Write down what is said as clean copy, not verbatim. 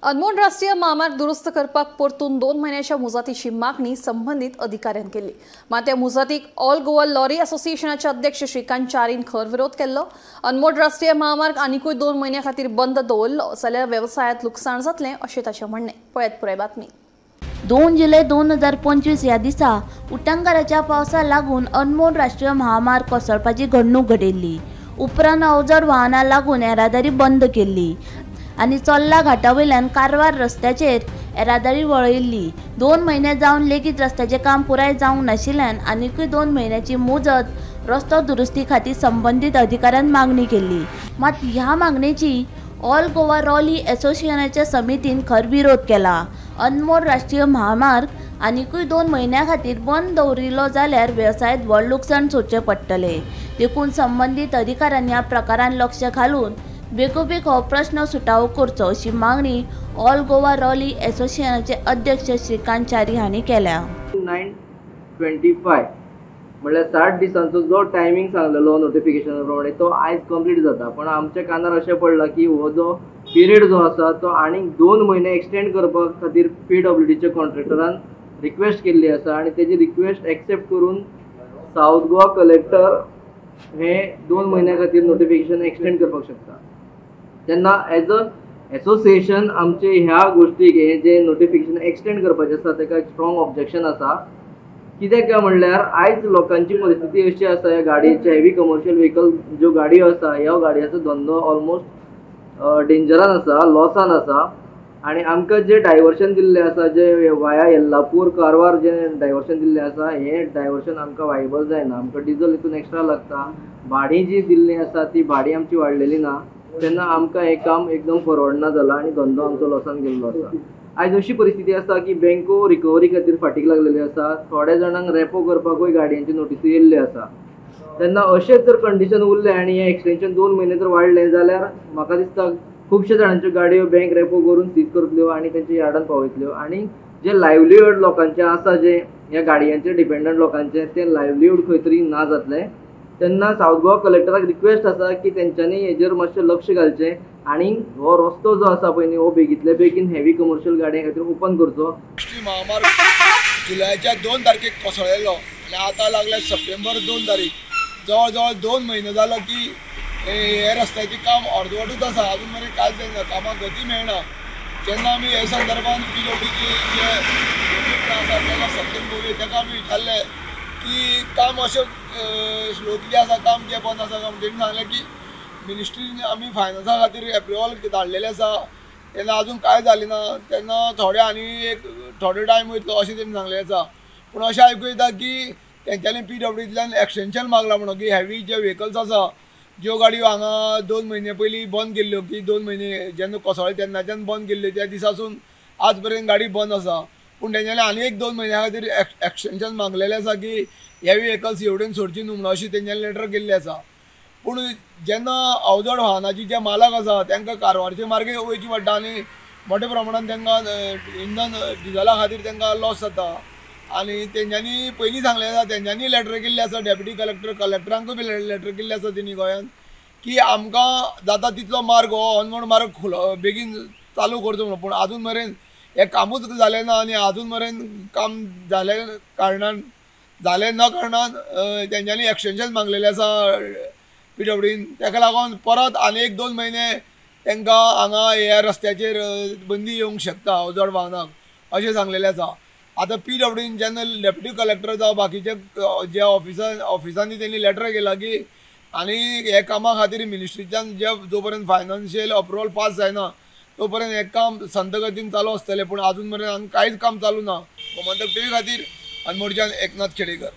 अनमोल राष्ट्रीय महामार्ग दुरुस्त करपाक परतून 2 महिन्याच्या मुजतीची मागणी संबंधित अधिकाऱ्यान केली। मात त्या मुजतीक ऑल गोवा लॉरी असोसिएशनाचे अध्यक्ष श्रीकांत चारीन खर विरोध केल्लो। अनमोल राष्ट्रीय महामार्ग आनीकूय 2 महिन्या खातीर बंद दवरलो जाल्यार व्यवसायात लुकसाण जातले अशें ताचें म्हणणें। पळयत पुराय बातमी। 2 जुलै 2025 ह्या दिसा उटंगाराच्या पावसा लागून अनमोल राष्ट्रीय महामार्ग कोसळपाची घडणूक घडिल्ली। उपरांत अवजड वाहनां लागून येरादारी बंद केल्ली आनी चोल्ला घाटावयल्यान कारवार रस्त्याचेर येरादारी वळयल्ली। 2 महिने जावन लेगीत रस्त्याचें काम पुराय जावंक नाशिल्ल्यान आनीकूय 2 महिन्याची मुजत रस्तो दुरुस्ती खातीर संबंधीत अधिकाऱ्यान मागणी केल्ली। मात ह्या मागणेची ऑल गोवा रॉली असोसिएशनाच्या समितीन खर विरोध केला। अनमोल राष्ट्रीय महामार्ग आनीकूय 2 महिन्या खातीर बंद दवरिल्लो जाल्यार वेवसायात व्हड लुकसाण सोंसचें पडटलें। देखून संबंधीत अधिकाऱ्यांनी ह्या प्रकारान लक्ष घालून बेगोबेग हो प्रश्न सुटावो करचो अशी मागणी ऑल गोवा रॉली असोसिएशनाचे अध्यक्ष श्रीकांत चारी हांणी केल्या। 9/25 म्हणल्यार 60 दिसांचो जो टायमिंग सांगलेलो नोटिफिकेशना प्रमाणे तो आयज कंप्लीट जाता, पण आमच्या कानार अशें पडलां की हो जो पिरियड जो आसा तो आनीक 2 महिने एक्सटेंड करपा खातीर PWDच्या कॉन्ट्रॅक्टरान रिक्वेस्ट केल्ली आसा आनी तेजी रिक्वेस्ट एक्सेप्ट करून साऊथ गोवा कलेक्टर हे 2 महिन्या खातीर नोटिफिकेशन एक्सटेंड करपाक शकता। तेन्ना एज अ एसोसिएशन आमचे ह्या गोष्टीक हे जे नोटिफिकेशन एक्सटेंड करपाचें आसा ताका एक स्ट्रॉंग ऑब्जेक्शन आसा। कित्याक काय म्हणल्यार आयज लोकांची परिस्थिती अशी आसा, ह्या गाडयेचे हेवी कमर्शियल व्हेकल ज्यो गाडयो आसा ह्या गाडयांचो धंदो ऑलमोस्ट डेंजरान आसा, लॉसान आसा आनी आमकां जे डायवर्शन दिल्लें आसा, जे वाया येल्लापूर कारवार जे डायवर्शन दिल्लें आसा हे डायवर्शन आमकां वायबल जायना। आमकां डिझल हितून एक्स्ट्रा लागता, भाडी जी दिल्ली आसा ती भाडी आमची वाडलेली ना, तेन्ना आमकां हें काम एकदम परवडना जालां आनी धंदो आमचो लॉसान गेल्लो आसा। आयज अशी परिस्थिती आसा की बँको रिकवरी खातीर फाटीक लागलेली आसा, थोड्या जाणांक रेपो करपाकूय गाडयांची नोटीसी येयल्ल्यो आसा। तेन्ना अशेंच जर कंडिशन उरलें आनी हें एक्सटेंशन 2 महिने जर वाडलें जाल्यार म्हाका दिसता खुबशे जाणांच्यो गाडयो बँक रेपो करून सीज करतल्यो आनी तेंच्या यार्डान पावयतल्यो आनी जे लायव्हलीहूड लोकांचें आसा, जे ह्या गाडयांचेर डिपेंडंट लोकांचें तें लायव्हलीहूड खंय तरी ना जातलें। तेन्ना साऊथ गोवा कलेक्टराक रिक्वेस्ट आसा की तेंच्यांनी हेजेर मातशें लक्ष घालचें आनी हो रस्तो जो आसा पळय न्ही हो बेगींतले बेगीन हेवी कमर्शियल गाडयां खातीर ओपन करचो। राष्ट्रीय महामार्ग जुलयाच्या 2 तारखेक कोसळ्ळेलो आनी आतां लागल्या सप्टेंबर 2 तारीख, जवळ जवळ 2 म्हयने जालो की हे रस्त्याचें काम अर्दवटूच आसा, अजून मेरेन कांयच जायना, कामाक गती मेळना। जेन्ना आमी हे संदर्भान PWDचे जे आसा तेन्ना सत्यम गोवे ताका आमी विचारलें की काम अशें स्लो कितें आसा, काम कितें बंद आसा काय? तेणी सांगलें की मिनिस्ट्रीन आमी फायनान्सा खातीर एप्रुवल धाडलेलें आसा, तेन्ना अजून कांय जालें ना, तेन्ना थोडे टायम वयतलो अशें तेणी सांगलें आसा। पूण अशें आयकूं येता की तेंच्यांनी PWDंतल्यान एक्सटेंशन मागलां म्हणून की हेवी जे व्हेकल्स आसा, ज्यो गाडयो हांगा 2 महिने पयलीं बंद केल्ल्यो की 2 महिने जेन्ना कोसळ्ळे तेन्नाच्यान बंद केल्ल्यो, त्या दिसासून आज पर्यंत गाडी बंद आसा। पूण तेंच्यांनी आनी एक 2 महिन्या खातीर एक्सटेंशन मागलेलें आसा की हेवी व्हेकल्स एवढेन सोडची न्हू म्हणून अशी तेंच्यांनी लेटर केल्ली आसा। पूण जेन्ना अवजड वाहनाची जे मालक आसा तांकां कारवारचे मार्गे वयची पडटा आनी मोठ्या प्रमाणान तांकां इंधन डिझला खातीर तांकां लॉस जाता आनी तेंच्यांनी पयलीं सांगलें आसा, तेंच्यांनी लेटर केल्ली आसा डेप्युटी कलेक्टरांकूय बी लेटर केल्ली आसा तेणी गोंयान की आमकां जाता तितलो मार्ग हो अनमोल मार्ग बेगीन चालू करचो म्हणून। पूण अजून मेरेन हें कामूच जालें ना आनी अजून मेरेन काम जालें न कारणान तेंच्यांनी एक्सटेंशन मागलेलें आसा PWDन। ताका लागून परत आनी एक 2 महिने तांकां हांगा ह्या रस्त्याचेर बंदी येवंक शकता अवजड वाहनाक अशें सांगलेलें आसा। आतां PWDन जेन्ना डेप्युटी कलेक्टर जावं बाकीचे जे ऑफिसांनी तेणी लेटर केला की आनी हे कामा खातीर मिनिस्ट्रीच्यान जो पर्यंत फायनान्शियल अप्रुवल पास जायना तो पर्यंत हें काम संत गतीन चालू आसतलें। पूण अजून मेरेन कांयच काम चालू ना। गोमंतक TV खातीर अनमोलच्यान एकनाथ खेडेकर।